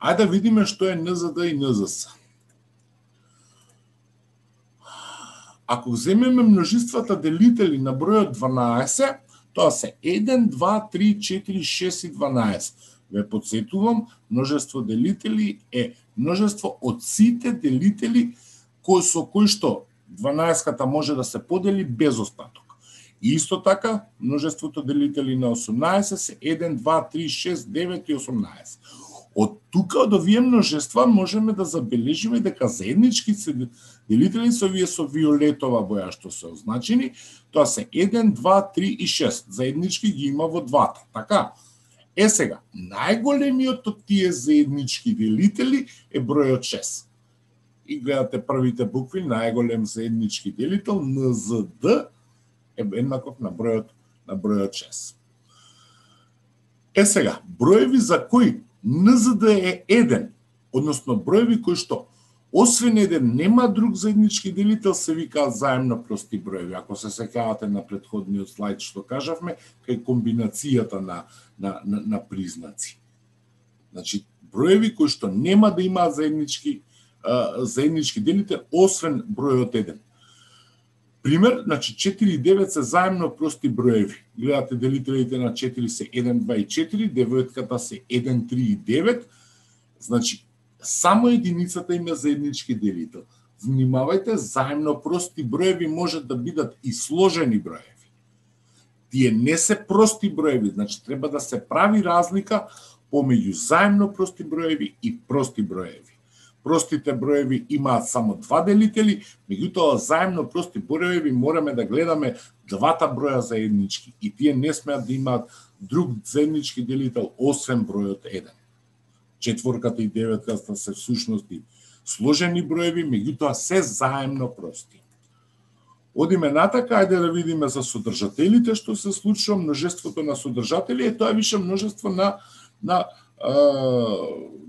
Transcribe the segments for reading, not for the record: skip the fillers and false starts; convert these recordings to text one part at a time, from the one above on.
Ајде да видиме што е НЗД и НЗС. Ако земеме множествата делители на бројот 12, тоа се 1, 2, 3, 4, 6 и 12. Ве подсетувам, множество делители е множество од сите делители со кои што 12-ката може да се подели без остаток. И исто така, множеството делители на 18 се 1, 2, 3, 6, 9 и 18. Од тука, од овие множества, можеме да забележиме дека заеднички делители со виолетова боја што се означени, тоа се 1, 2, 3 и 6. Заеднички ги има во двата. Така, сега, најголемиот од тие заеднички делители е бројот 6. И гледате првите букви, најголем заеднички делител, НЗД, е еднаков на бројот 6. Сега, броеви за кои НЗД е 1, односно броеви кои што освен еден нема друг заеднички делител, се викаат заемно прости броеви. Ако се сеќавате на претходниот слайд што кажавме, кај комбинацијата на признаци. Значи, броеви кои што нема да имаат заеднички делител, освен бројот 1. Пример, значи 4 и 9 се заемно прости броеви. Гледате делителите на 4 се 1, 2 и 4, девојтката се 1, 3 и 9. Значи, само единицата има заеднички делител. Внимавајте, заемно прости броеви можат да бидат и сложени броеви. Тие не се прости броеви, значи треба да се прави разлика помеѓу заемно прости броеви и прости броеви. Простите броеви имаат само два делители, меѓутоа заемно прости броеви мораме да гледаме двата броја заеднички и тие не смеат да имаат друг заеднички делител освен бројот 1. Четворката и деветката се всушности сложени броеви, меѓутоа се заемно прости. Одиме натака, ајде да видиме за содржателите што се случува. Множеството на содржатели е тоа више множество на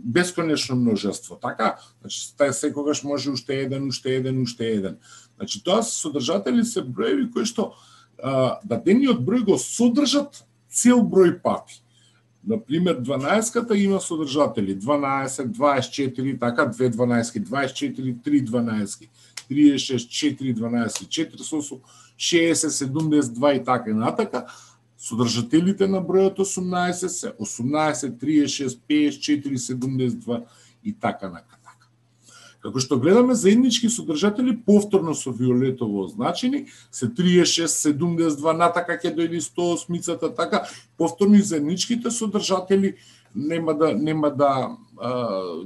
бесконечно множество, така? Значи, секогаш може уште еден. Значи, тоа содржатели се броеви кои што дадениот број го содржат цел број пати. Например, 12-ката има содржатели 12, 24, така, 2 12, 24, 3 12, 36, 4 12, 4 60, 72 и така натака. Содржателите на бројот 18 се 18, 36, 54, 72 и така натака. Како што гледаме, заеднички содржатели повторно со виолетово означени се 36, 72, натака ќе дојде 108-цата, така повторно и заедничките содржатели нема да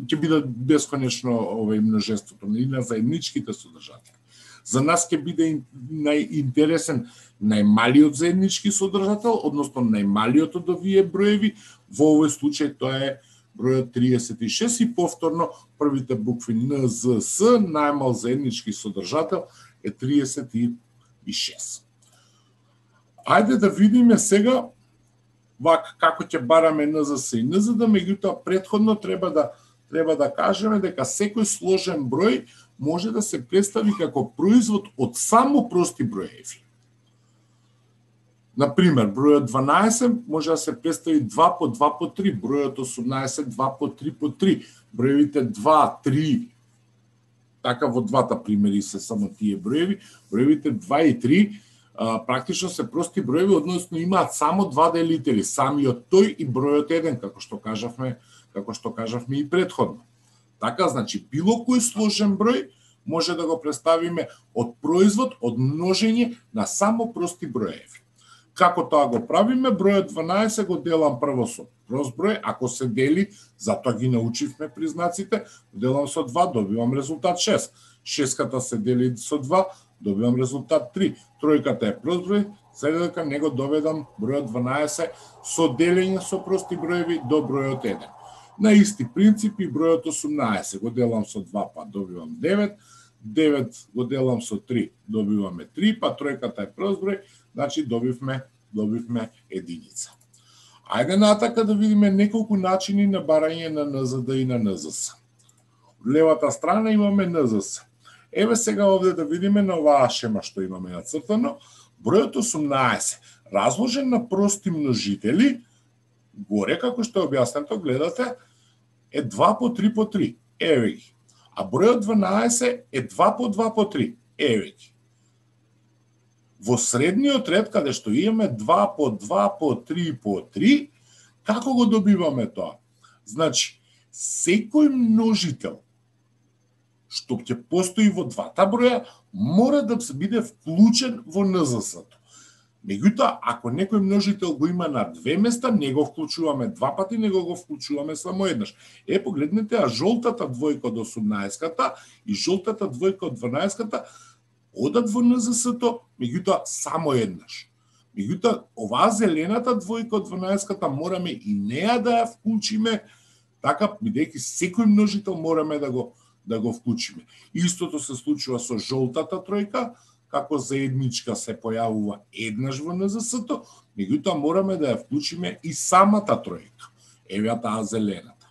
ќе бидат бесконечно множеството и на заедничките содржатели. За нас ќе биде најинтересен најмалиот заеднички содржател, односно најмалиот од овие броеви, во овој случај тоа е бројот 36 и повторно првите букви НЗС, најмал заеднички содржател е 36. Ајде да видиме сега како ќе бараме НЗС и НЗД, меѓутоа претходно треба да кажеме дека секој сложен број може да се представи како производ од само прости броеви. Например, бројот 12 може да се представи 2 по 2 по 3, бројот 18 2 по 3 по 3, броевите 2, 3, така во двата примери се само тие броеви, броевите 2 и 3 практично се прости броеви, односно имаат само два делители, самиот тој и бројот 1, како што кажавме и претходно. Така, значи, било кој сложен број може да го представиме од производ, од множење на само прости броеви. Како тоа го правиме? Бројот 12 го делам прво со прост број, ако се дели, затоа ги научивме признаците, делам со 2, добивам резултат 6. Шестката се дели со 2, добивам резултат 3. Тројката е прост број, сега дека него доведам бројот 12 со делење со прости броеви до бројот 1. На исти принципи бројот 18 го делам со 2, па добивам 9, 9 го делам со 3, добиваме 3, па тројката е прост број, значи добивме единица. Ајде натака да видиме неколку начини на барање на НЗД и на НЗС. Од левата страна имаме НЗС. Еве сега овде да видиме на оваа шема што имаме нацртано, бројот 18 разложен на прости множители, горе како што е објаснето, гледате, е 2 по 3 по 3. Еве ги. А бројот 12 е 2 по 2 по 3. Еве ги. Во средниот ред, каде што имаме 2 по 2 по 3 по 3, како го добиваме тоа? Значи, секој множител што ќе постои во двата броја, мора да се биде вклучен во НЗС-то. Меѓутоа, ако некој множител го има на две места, не го вклучуваме два пати, него го вклучуваме само еднаш. Погледнете, а жолтата двојка од 18-ката и жолтата двојка од 12-ката одат во НЗС-то, меѓутоа само еднаш. Меѓутоа, оваа зелената двојка од 12-ката мораме и неа да ја вклучиме, така, бидејќи секој множител мораме да го вклучиме. Истото се случува со жолтата тројка, како заедничка се појавува еднаш во НЗС-то, меѓутоа мораме да ја вклучиме и самата тројка. Еве таа зелената.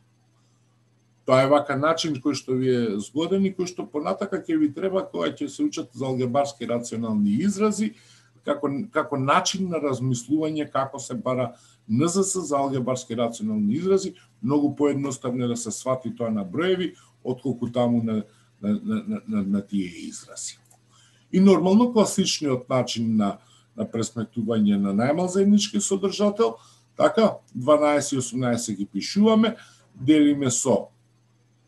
Тоа е вака начин кој што ви е згоден и кој што понатака ќе ви треба кога ќе се учат за алгебарски рационални изрази, како начин на размислување како се бара НЗС за алгебарски рационални изрази, многу поедноставно да се свати тоа на броеви, отколку таму на тие изрази. И нормално класичниот начин на пресметување на најмал заеднички содржател, така 12 и 18 ги пишуваме, делиме со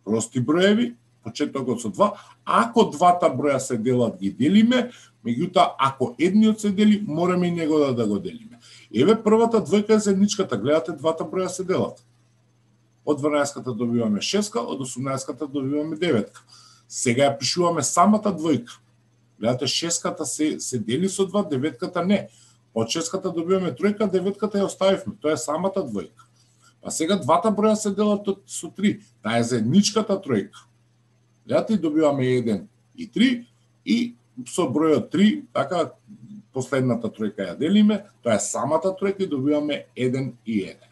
прости броеви, почетокот со 2, ако двата броја се делат ги делиме, меѓутоа ако едниот се дели, мораме и него да го делиме. Еве првата двојка е заедничката, гледате двата броја се делат. Од 12-ката добиваме 6-ка, од 18-ката добиваме 9-ка. Сега ја пишуваме самата двојка. Гледате, 6-ката се дели со 2, 9-ката не. Од 6-ката добиваме 3-ка, 9-ката ја оставивме. Тоа е самата двојка. Па сега двата броја се делат со 3. Таа е заедничката тројка. Гледате, добиваме 1 и 3 и со бројот 3, така, последната тројка ја делиме, тоа е самата тројка и добиваме 1 и 1.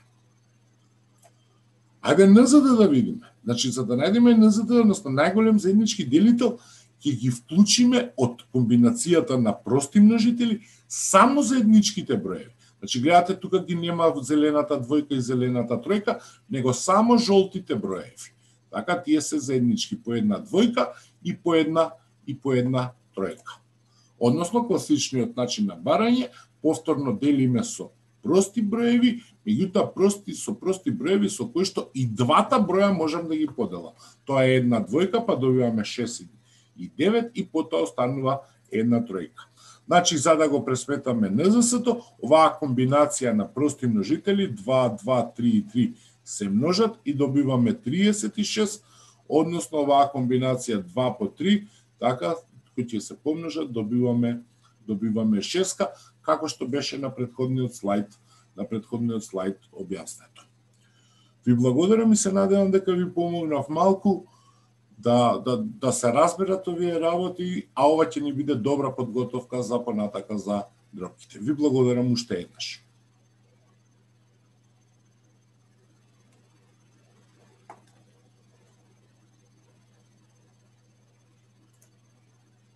Ајде НЗД да видиме. Значи, за да најдеме НЗД, односно најголем заеднички делител, ќе ги вклучиме од комбинацијата на прости множители само заедничките броеви. Значи, гледате, тука ги нема зелената двојка и зелената тројка, него само жолтите броеви. Така, тие се заеднички по една двојка и по една тројка. Односно, класичниот начин на барање, повторно делиме со прости броеви, меѓутоа со прости броеви со кои што и двата броја можам да ги поделам. Тоа е една двојка, па добиваме 6 и 9 и потоа останува една тројка. Значи, за да го пресметаме НЗС-то, оваа комбинација на прости множители 2, 2, 3 и 3 се множат и добиваме 36, односно оваа комбинација 2 по 3, така, кои ќе се помножат, добиваме 6, како што беше на претходниот слайд објаснето. Ви благодарам и се надевам дека ви помогнав малку да се разберат овие работи, а ова ќе ни биде добра подготовка за понатака за дропките. Ви благодарам уште еднаш.